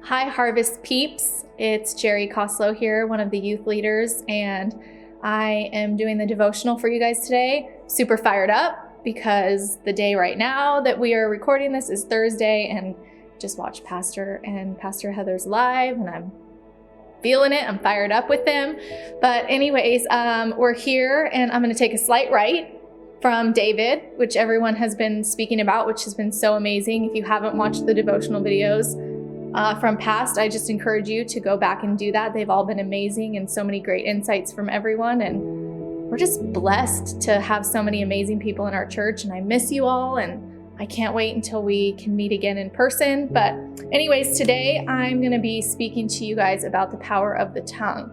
Hi Harvest peeps, it's Geri Costlow here, one of the youth leaders, and I am doing the devotional for you guys today. Super fired up because the day right now that we are recording this is Thursday, and just watched Pastor and Pastor Heather's live, and I'm feeling it. I'm fired up with them. But anyways, we're here, and I'm going to take a slight right from David, which everyone has been speaking about, which has been so amazing. If you haven't watched the devotional videos from past, I just encourage you to go back and do that. They've all been amazing and so many great insights from everyone. And we're just blessed to have so many amazing people in our church. And I miss you all. And I can't wait until we can meet again in person. But anyways, today I'm going to be speaking to you guys about the power of the tongue.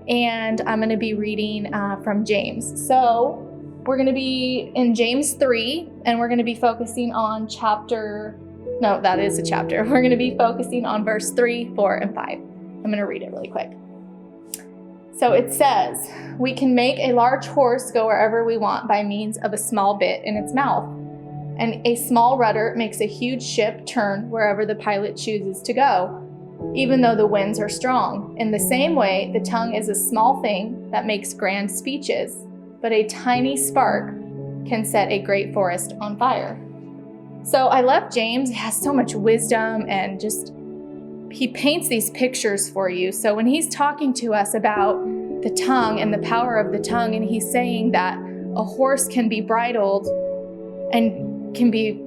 And I'm going to be reading from James. So we're going to be in James 3, and we're going to be focusing on that is a chapter. We're going to be focusing on verse 3, 4, and 5. I'm going to read it really quick. So it says, "We can make a large horse go wherever we want by means of a small bit in its mouth. And a small rudder makes a huge ship turn wherever the pilot chooses to go, even though the winds are strong. In the same way, the tongue is a small thing that makes grand speeches, but a tiny spark can set a great forest on fire." So I love James. He has so much wisdom, and just he paints these pictures for you. So when he's talking to us about the tongue and the power of the tongue, and he's saying that a horse can be bridled and can be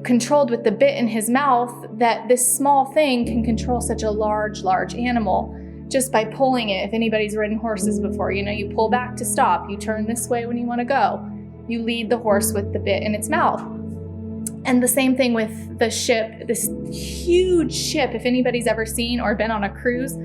controlled with the bit in his mouth, that this small thing can control such a large animal just by pulling it. If anybody's ridden horses before, you pull back to stop, you turn this way when you want to go, you lead the horse with the bit in its mouth. And the same thing with the ship, this huge ship. If anybody's ever seen or been on a cruise,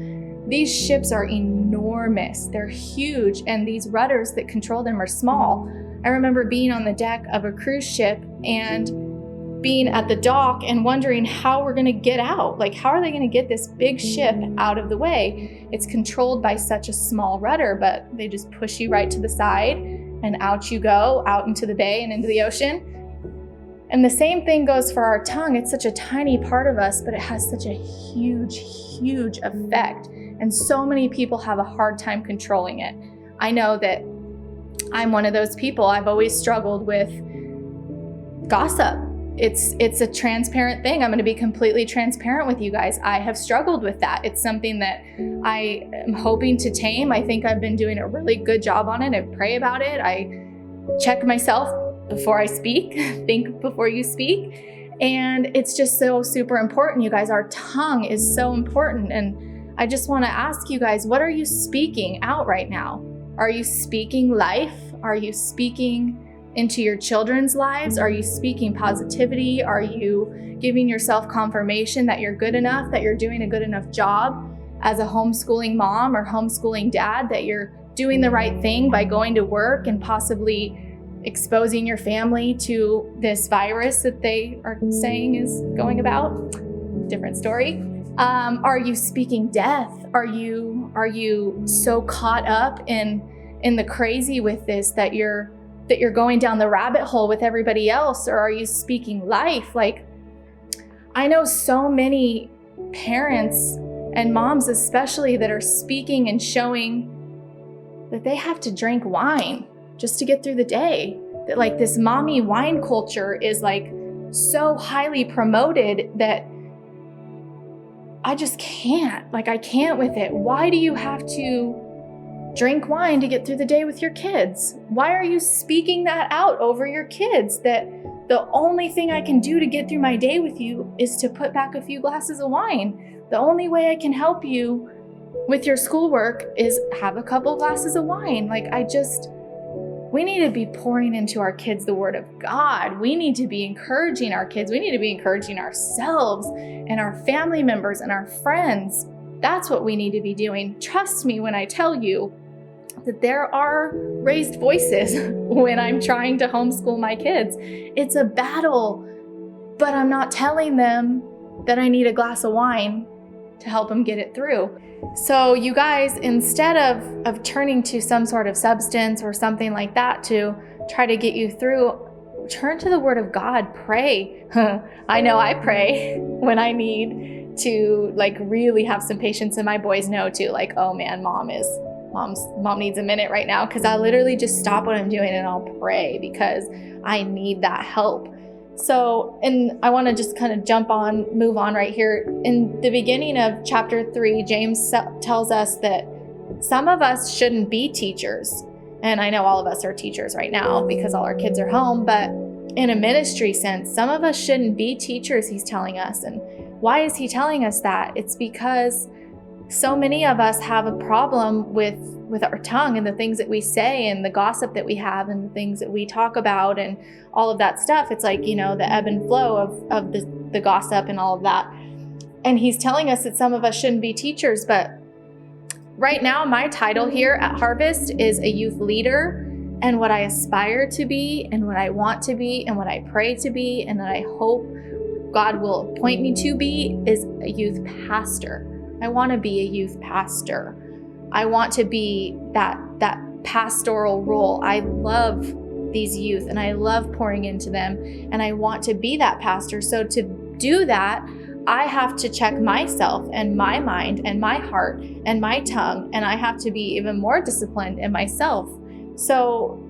these ships are enormous. They're huge, and these rudders that control them are small. I remember being on the deck of a cruise ship and being at the dock and wondering how we're going to get out. Like, how are they going to get this big ship out of the way? It's controlled by such a small rudder, but they just push you right to the side, and out you go, out into the bay and into the ocean. And the same thing goes for our tongue. It's such a tiny part of us, but it has such a huge effect. And so many people have a hard time controlling it. I know that I'm one of those people. I've always struggled with gossip. It's a transparent thing. I'm going to be completely transparent with you guys. I have struggled with that. It's something that I am hoping to tame. I think I've been doing a really good job on it. I pray about it. I check myself before I speak. Think before you speak. And it's just so super important, you guys. Our tongue is so important. And I just want to ask you guys, what are you speaking out right now? Are you speaking life? Are you speaking into your children's lives? Are you speaking positivity? Are you giving yourself confirmation that you're good enough, that you're doing a good enough job as a homeschooling mom or homeschooling dad, that you're doing the right thing by going to work and possibly exposing your family to this virus that they are saying is going about? Different story. Are you speaking death? Are you so caught up in the crazy with this that you're going down the rabbit hole with everybody else? Or are you speaking life? Like, I know so many parents and moms especially that are speaking and showing that they have to drink wine just to get through the day. That like this mommy wine culture is like so highly promoted that I just can't. Like, I can't with it. Why do you have to drink wine to get through the day with your kids? Why are you speaking that out over your kids, that the only thing I can do to get through my day with you is to put back a few glasses of wine? The only way I can help you with your schoolwork is have a couple glasses of wine. Like, we need to be pouring into our kids the word of God. We need to be encouraging our kids. We need to be encouraging ourselves and our family members and our friends. That's what we need to be doing. Trust me when I tell you that there are raised voices when I'm trying to homeschool my kids. It's a battle, but I'm not telling them that I need a glass of wine to help them get it through. So you guys, instead of turning to some sort of substance or something like that to try to get you through, turn to the Word of God, pray. I know I pray when I need to like really have some patience, and my boys know too, like, oh man, mom needs a minute right now, because I literally just stop what I'm doing and I'll pray because I need that help. So, and I want to just kind of move on right here. In the beginning of chapter 3, James tells us that some of us shouldn't be teachers. And I know all of us are teachers right now because all our kids are home, but in a ministry sense, some of us shouldn't be teachers, he's telling us. And why is he telling us that? It's because so many of us have a problem with our tongue and the things that we say and the gossip that we have and the things that we talk about and all of that stuff. It's like, the ebb and flow of the gossip and all of that. And he's telling us that some of us shouldn't be teachers. But right now, my title here at Harvest is a youth leader. And what I aspire to be and what I want to be and what I pray to be and that I hope God will appoint me to be is a youth pastor. I want to be a youth pastor. I want to be that pastoral role. I love these youth and I love pouring into them, and I want to be that pastor. So to do that, I have to check myself and my mind and my heart and my tongue, and I have to be even more disciplined in myself. So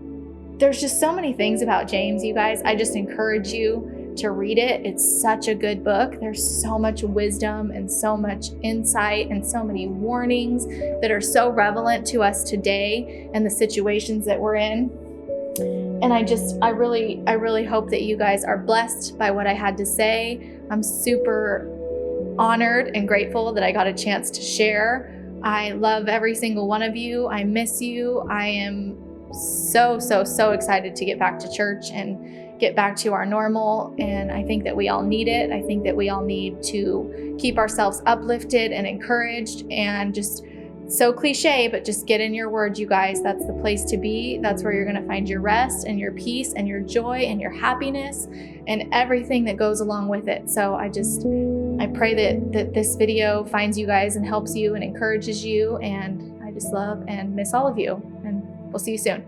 there's just so many things about James, you guys. I just encourage you to read it. It's such a good book. There's so much wisdom and so much insight and so many warnings that are so relevant to us today and the situations that we're in. And I really hope that you guys are blessed by what I had to say. I'm super honored and grateful that I got a chance to share. I love every single one of you. I miss you. I am so excited to get back to church and get back to our normal. And I think that we all need it. I think that we all need to keep ourselves uplifted and encouraged, and just so cliche, but just get in your word, you guys. That's the place to be. That's where you're going to find your rest and your peace and your joy and your happiness and everything that goes along with it. So I pray that this video finds you guys and helps you and encourages you. And I just love and miss all of you. And we'll see you soon.